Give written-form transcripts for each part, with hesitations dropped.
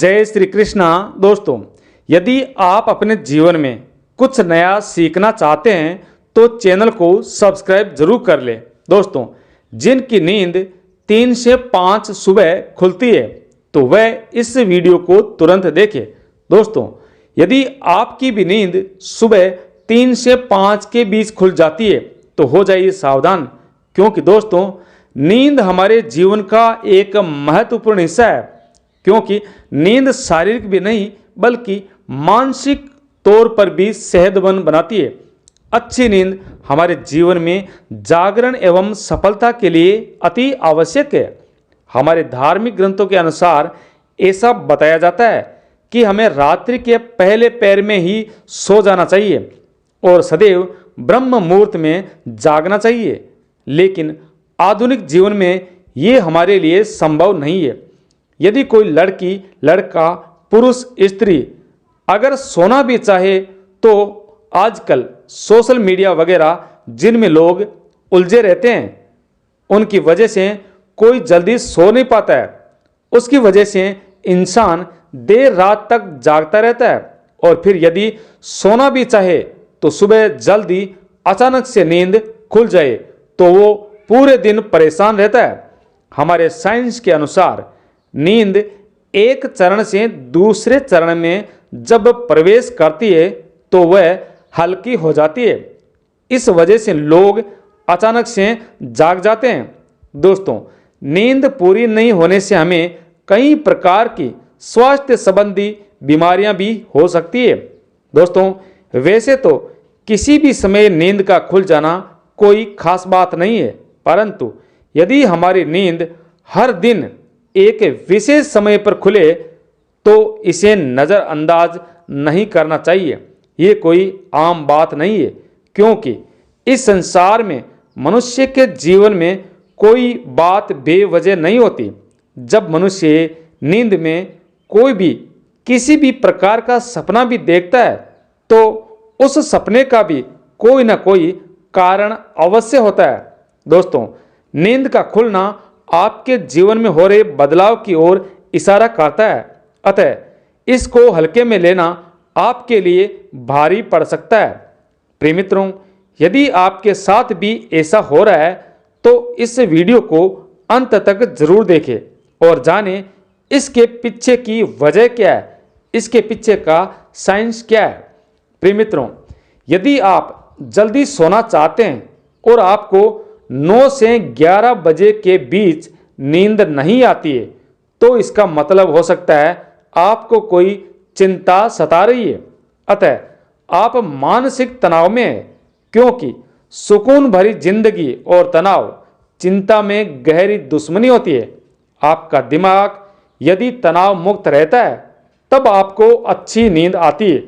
जय श्री कृष्णा। दोस्तों, यदि आप अपने जीवन में कुछ नया सीखना चाहते हैं तो चैनल को सब्सक्राइब जरूर कर लें। दोस्तों, जिनकी नींद 3 से 5 सुबह खुलती है तो वह इस वीडियो को तुरंत देखें। दोस्तों, यदि आपकी भी नींद सुबह 3 से 5 के बीच खुल जाती है तो हो जाइए सावधान, क्योंकि दोस्तों नींद हमारे जीवन का एक महत्वपूर्ण हिस्सा है। क्योंकि नींद शारीरिक भी नहीं बल्कि मानसिक तौर पर भी सेहतमंद बनाती है। अच्छी नींद हमारे जीवन में जागरण एवं सफलता के लिए अति आवश्यक है। हमारे धार्मिक ग्रंथों के अनुसार ऐसा बताया जाता है कि हमें रात्रि के पहले पहर में ही सो जाना चाहिए और सदैव ब्रह्म मुहूर्त में जागना चाहिए। लेकिन आधुनिक जीवन में ये हमारे लिए संभव नहीं है। यदि कोई लड़की, लड़का, पुरुष, स्त्री अगर सोना भी चाहे तो आजकल सोशल मीडिया वगैरह जिनमें लोग उलझे रहते हैं उनकी वजह से कोई जल्दी सो नहीं पाता है। उसकी वजह से इंसान देर रात तक जागता रहता है और फिर यदि सोना भी चाहे तो सुबह जल्दी अचानक से नींद खुल जाए तो वो पूरे दिन परेशान रहता है। हमारे साइंस के अनुसार नींद एक चरण से दूसरे चरण में जब प्रवेश करती है तो वह हल्की हो जाती है। इस वजह से लोग अचानक से जाग जाते हैं। दोस्तों, नींद पूरी नहीं होने से हमें कई प्रकार की स्वास्थ्य संबंधी बीमारियां भी हो सकती है। दोस्तों, वैसे तो किसी भी समय नींद का खुल जाना कोई खास बात नहीं है, परंतु यदि हमारी नींद हर दिन एक विशेष समय पर खुले तो इसे नज़रअंदाज नहीं करना चाहिए। ये कोई आम बात नहीं है, क्योंकि इस संसार में मनुष्य के जीवन में कोई बात बेवजह नहीं होती। जब मनुष्य नींद में कोई भी किसी भी प्रकार का सपना भी देखता है तो उस सपने का भी कोई ना कोई कारण अवश्य होता है। दोस्तों, नींद का खुलना आपके जीवन में हो रहे बदलाव की ओर इशारा करता है, अतः इसको हल्के में लेना आपके लिए भारी पड़ सकता है। प्रिय मित्रों, यदि आपके साथ भी ऐसा हो रहा है तो इस वीडियो को अंत तक जरूर देखें और जानें इसके पीछे की वजह क्या है, इसके पीछे का साइंस क्या है। प्रिय मित्रों, यदि आप जल्दी सोना चाहते हैं और आपको 9 से 11 बजे के बीच नींद नहीं आती है तो इसका मतलब हो सकता है आपको कोई चिंता सता रही है। अतः आप मानसिक तनाव में हैं, क्योंकि सुकून भरी जिंदगी और तनाव चिंता में गहरी दुश्मनी होती है। आपका दिमाग यदि तनाव मुक्त रहता है तब आपको अच्छी नींद आती है।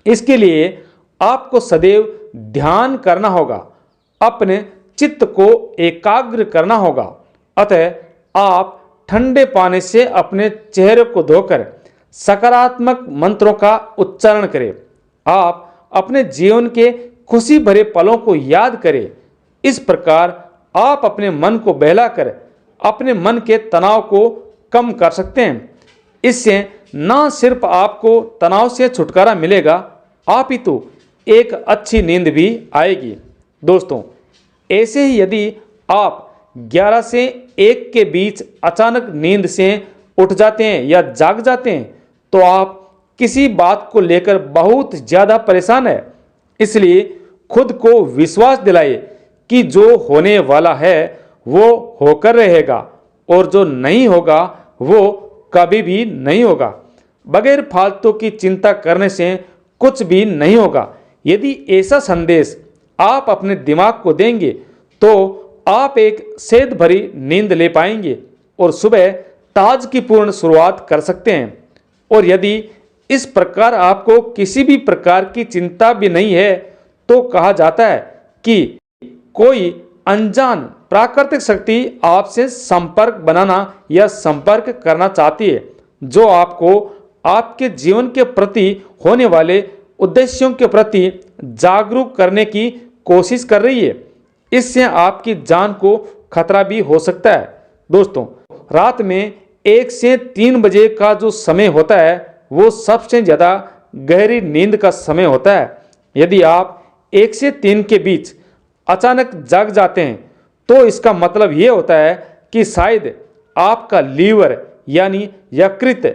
इसके लिए आपको सदैव ध्यान करना होगा, अपने चित्त को एकाग्र करना होगा। अतः आप ठंडे पानी से अपने चेहरे को धोकर सकारात्मक मंत्रों का उच्चारण करें। आप अपने जीवन के खुशी भरे पलों को याद करें। इस प्रकार आप अपने मन को बहलाकर अपने मन के तनाव को कम कर सकते हैं। इससे न सिर्फ आपको तनाव से छुटकारा मिलेगा, आप ही तो एक अच्छी नींद भी आएगी। दोस्तों, ऐसे ही यदि आप 11 से 1 के बीच अचानक नींद से उठ जाते हैं या जाग जाते हैं तो आप किसी बात को लेकर बहुत ज़्यादा परेशान है। इसलिए खुद को विश्वास दिलाइए कि जो होने वाला है वो होकर रहेगा और जो नहीं होगा वो कभी भी नहीं होगा। बगैर फालतू की चिंता करने से कुछ भी नहीं होगा। यदि ऐसा संदेश आप अपने दिमाग को देंगे तो आप एक सेध भरी नींद ले पाएंगे और सुबह ताजगीपूर्ण शुरुआत कर सकते हैं। और यदि इस प्रकार आपको किसी भी प्रकार की चिंता भी नहीं है तो कहा जाता है कि कोई अनजान प्राकृतिक शक्ति आपसे संपर्क बनाना या संपर्क करना चाहती है, जो आपको आपके जीवन के प्रति होने वाले उद्देश्यों के प्रति जागरूक करने की कोशिश कर रही है। इससे आपकी जान को खतरा भी हो सकता है। दोस्तों, रात में 1 से 3 बजे का जो समय होता है वो सबसे ज़्यादा गहरी नींद का समय होता है। यदि आप 1 से 3 के बीच अचानक जाग जाते हैं तो इसका मतलब ये होता है कि शायद आपका लीवर यानी यकृत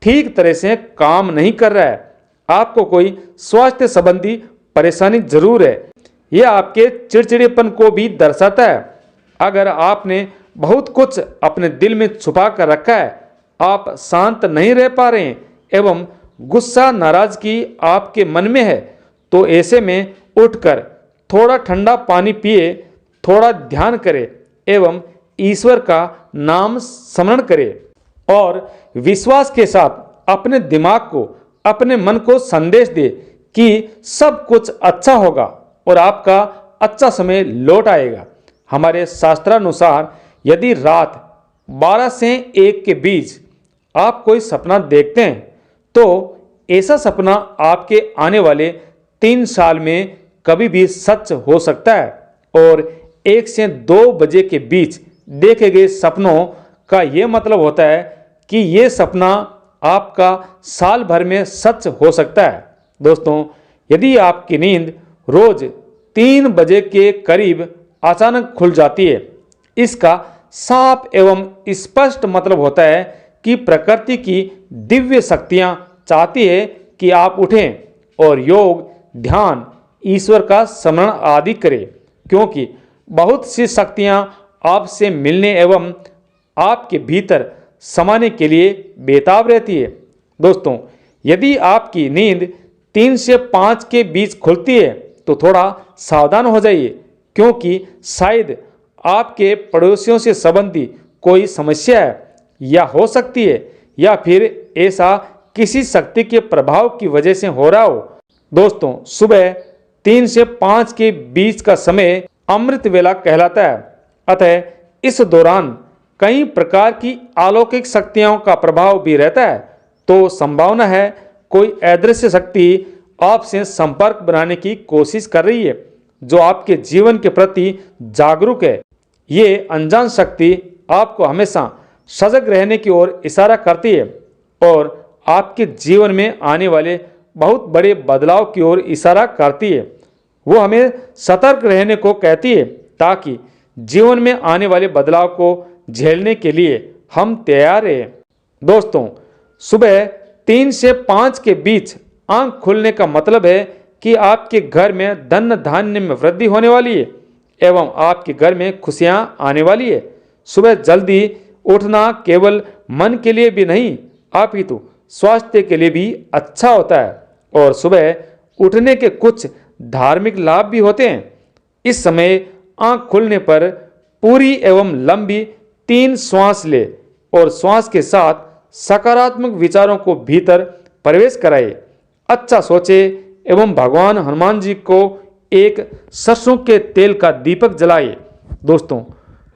ठीक तरह से काम नहीं कर रहा है। आपको कोई स्वास्थ्य संबंधी परेशानी जरूर है। यह आपके चिड़चिड़ेपन को भी दर्शाता है। अगर आपने बहुत कुछ अपने दिल में छुपा कर रखा है, आप शांत नहीं रह पा रहे हैं एवं गुस्सा नाराजगी आपके मन में है, तो ऐसे में उठकर थोड़ा ठंडा पानी पिए, थोड़ा ध्यान करें एवं ईश्वर का नाम स्मरण करें और विश्वास के साथ अपने दिमाग को, अपने मन को संदेश दे कि सब कुछ अच्छा होगा और आपका अच्छा समय लौट आएगा। हमारे शास्त्रानुसार यदि रात 12 से 1 के बीच आप कोई सपना देखते हैं तो ऐसा सपना आपके आने वाले 3 साल में कभी भी सच हो सकता है और 1 से 2 बजे के बीच देखे गए सपनों का ये मतलब होता है कि ये सपना आपका साल भर में सच हो सकता है। दोस्तों, यदि आपकी नींद रोज 3 बजे के करीब अचानक खुल जाती है, इसका साफ एवं स्पष्ट मतलब होता है कि प्रकृति की दिव्य शक्तियां चाहती है कि आप उठें और योग, ध्यान, ईश्वर का स्मरण आदि करें, क्योंकि बहुत सी शक्तियां आपसे मिलने एवं आपके भीतर समाने के लिए बेताब रहती है। दोस्तों, यदि आपकी नींद 3 से 5 के बीच खुलती है तो थोड़ा सावधान हो जाइए, क्योंकि शायद आपके पड़ोसियों से संबंधी कोई समस्या है या हो सकती है, या फिर ऐसा किसी शक्ति के प्रभाव की वजह से हो रहा हो। दोस्तों, सुबह 3 से 5 के बीच का समय अमृत वेला कहलाता है, अतः इस दौरान कई प्रकार की अलौकिक शक्तियों का प्रभाव भी रहता है। तो संभावना है कोई अदृश्य शक्ति आपसे संपर्क बनाने की कोशिश कर रही है, जो आपके जीवन के प्रति जागरूक है। ये अनजान शक्ति आपको हमेशा सजग रहने की ओर इशारा करती है और आपके जीवन में आने वाले बहुत बड़े बदलाव की ओर इशारा करती है। वो हमें सतर्क रहने को कहती है ताकि जीवन में आने वाले बदलाव को झेलने के लिए हम तैयार रहें। दोस्तों, सुबह 3 से 5 के बीच आंख खुलने का मतलब है कि आपके घर में धन धान्य में वृद्धि होने वाली है एवं आपके घर में खुशियां आने वाली है। सुबह जल्दी उठना केवल मन के लिए भी नहीं, अपितु स्वास्थ्य के लिए भी अच्छा होता है और सुबह उठने के कुछ धार्मिक लाभ भी होते हैं। इस समय आंख खुलने पर पूरी एवं लंबी 3 श्वास ले और श्वास के साथ सकारात्मक विचारों को भीतर प्रवेश कराए। अच्छा सोचे एवं भगवान हनुमान जी को एक सरसों के तेल का दीपक जलाए। दोस्तों,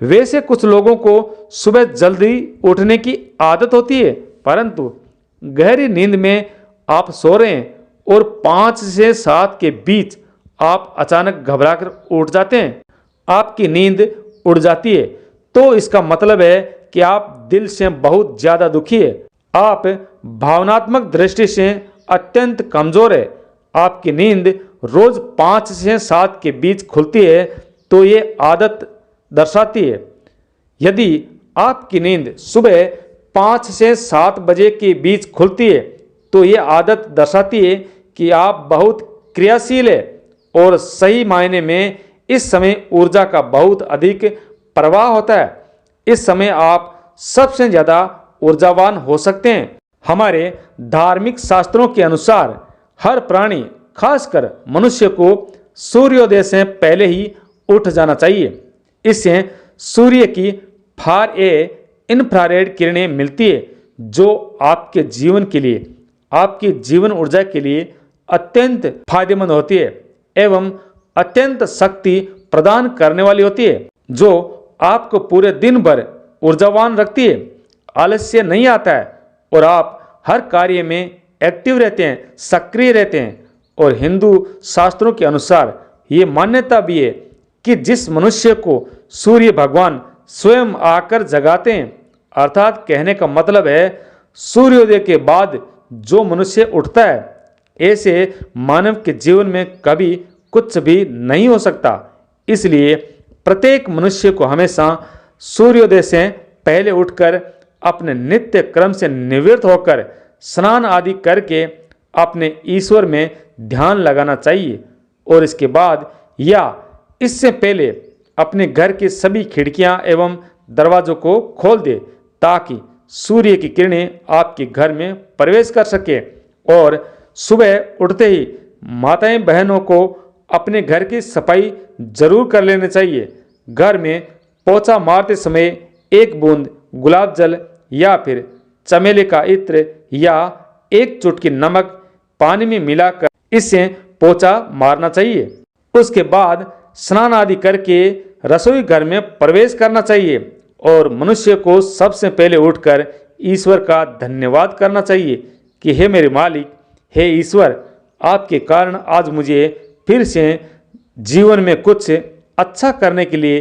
वैसे कुछ लोगों को सुबह जल्दी उठने की आदत होती है, परंतु गहरी नींद में आप सो रहे हैं और 5 से 7 के बीच आप अचानक घबराकर उठ जाते हैं, आपकी नींद उड़ जाती है, तो इसका मतलब है कि आप दिल से बहुत ज़्यादा दुखी है। आप भावनात्मक दृष्टि से अत्यंत कमज़ोर है। आपकी नींद रोज 5 से 7 के बीच खुलती है तो ये आदत दर्शाती है। यदि आपकी नींद सुबह 5 से 7 बजे के बीच खुलती है तो ये आदत दर्शाती है कि आप बहुत क्रियाशील है और सही मायने में इस समय ऊर्जा का बहुत अधिक प्रवाह होता है। इस समय आप सबसे ज़्यादा ऊर्जावान हो सकते हैं। हमारे धार्मिक शास्त्रों के अनुसार हर प्राणी, खासकर मनुष्य को सूर्योदय से पहले ही उठ जाना चाहिए। इससे सूर्य की फार ए इंफ्रारेड किरणें मिलती है जो आपके जीवन के लिए, आपकी जीवन ऊर्जा के लिए अत्यंत फायदेमंद होती है एवं अत्यंत शक्ति प्रदान करने वाली होती है, जो आपको पूरे दिन भर ऊर्जावान रखती है। आलस्य नहीं आता है और आप हर कार्य में एक्टिव रहते हैं, सक्रिय रहते हैं। और हिंदू शास्त्रों के अनुसार ये मान्यता भी है कि जिस मनुष्य को सूर्य भगवान स्वयं आकर जगाते हैं अर्थात कहने का मतलब है सूर्योदय के बाद जो मनुष्य उठता है, ऐसे मानव के जीवन में कभी कुछ भी नहीं हो सकता। इसलिए प्रत्येक मनुष्य को हमेशा सूर्योदय से पहले उठकर अपने नित्य क्रम से निवृत्त होकर स्नान आदि करके अपने ईश्वर में ध्यान लगाना चाहिए और इसके बाद या इससे पहले अपने घर की सभी खिड़कियां एवं दरवाजों को खोल दे ताकि सूर्य की किरणें आपके घर में प्रवेश कर सके। और सुबह उठते ही माताएं बहनों को अपने घर की सफाई जरूर कर लेनी चाहिए। घर में पोछा मारते समय एक बूंद गुलाब जल या फिर चमेली का इत्र या एक चुटकी नमक पानी में मिलाकर इससे पोछा मारना चाहिए। उसके बाद स्नान आदि करके रसोई घर में प्रवेश करना चाहिए और मनुष्य को सबसे पहले उठकर ईश्वर का धन्यवाद करना चाहिए कि हे मेरे मालिक, हे ईश्वर, आपके कारण आज मुझे फिर से जीवन में कुछ अच्छा करने के लिए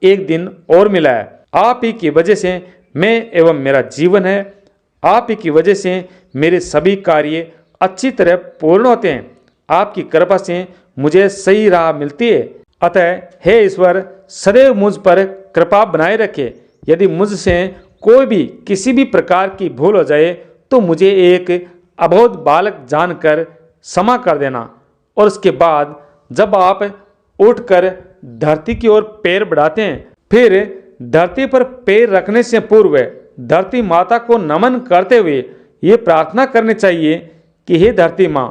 एक दिन और मिला है। आप ही की वजह से मैं एवं मेरा जीवन है, आप ही की वजह से मेरे सभी कार्य अच्छी तरह पूर्ण होते हैं। आपकी कृपा से मुझे सही राह मिलती है। अतः हे ईश्वर, सदैव मुझ पर कृपा बनाए रखे। यदि मुझसे कोई भी किसी भी प्रकार की भूल हो जाए तो मुझे एक अबोध बालक जानकर क्षमा कर देना। और उसके बाद जब आप उठकर धरती की ओर पैर बढ़ाते हैं, फिर धरती पर पैर रखने से पूर्व धरती माता को नमन करते हुए ये प्रार्थना करनी चाहिए कि हे धरती माँ,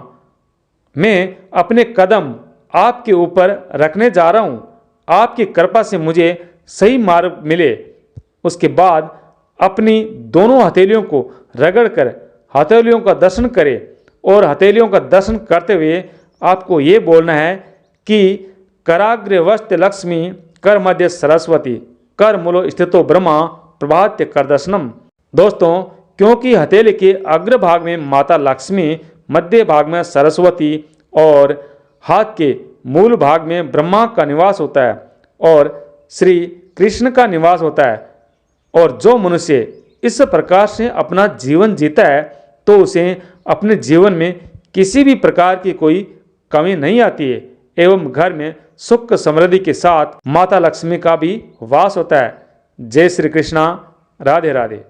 मैं अपने कदम आपके ऊपर रखने जा रहा हूँ, आपकी कृपा से मुझे सही मार्ग मिले। उसके बाद अपनी दोनों हथेलियों को रगड़कर हथेलियों का दर्शन करें और हथेलियों का दर्शन करते हुए आपको ये बोलना है कि कराग्रे वस्त्र लक्ष्मी कर मध्य सरस्वती कर मूलो स्थितो ब्रह्मा प्रभात्य कर दर्शनम। दोस्तों, क्योंकि हथेली के अग्र भाग में माता लक्ष्मी, मध्य भाग में सरस्वती और हाथ के मूल भाग में ब्रह्मा का निवास होता है और श्री कृष्ण का निवास होता है, और जो मनुष्य इस प्रकार से अपना जीवन जीता है तो उसे अपने जीवन में किसी भी प्रकार की कोई कमी नहीं आती है एवं घर में सुख समृद्धि के साथ माता लक्ष्मी का भी वास होता है। जय श्री कृष्णा। राधे राधे।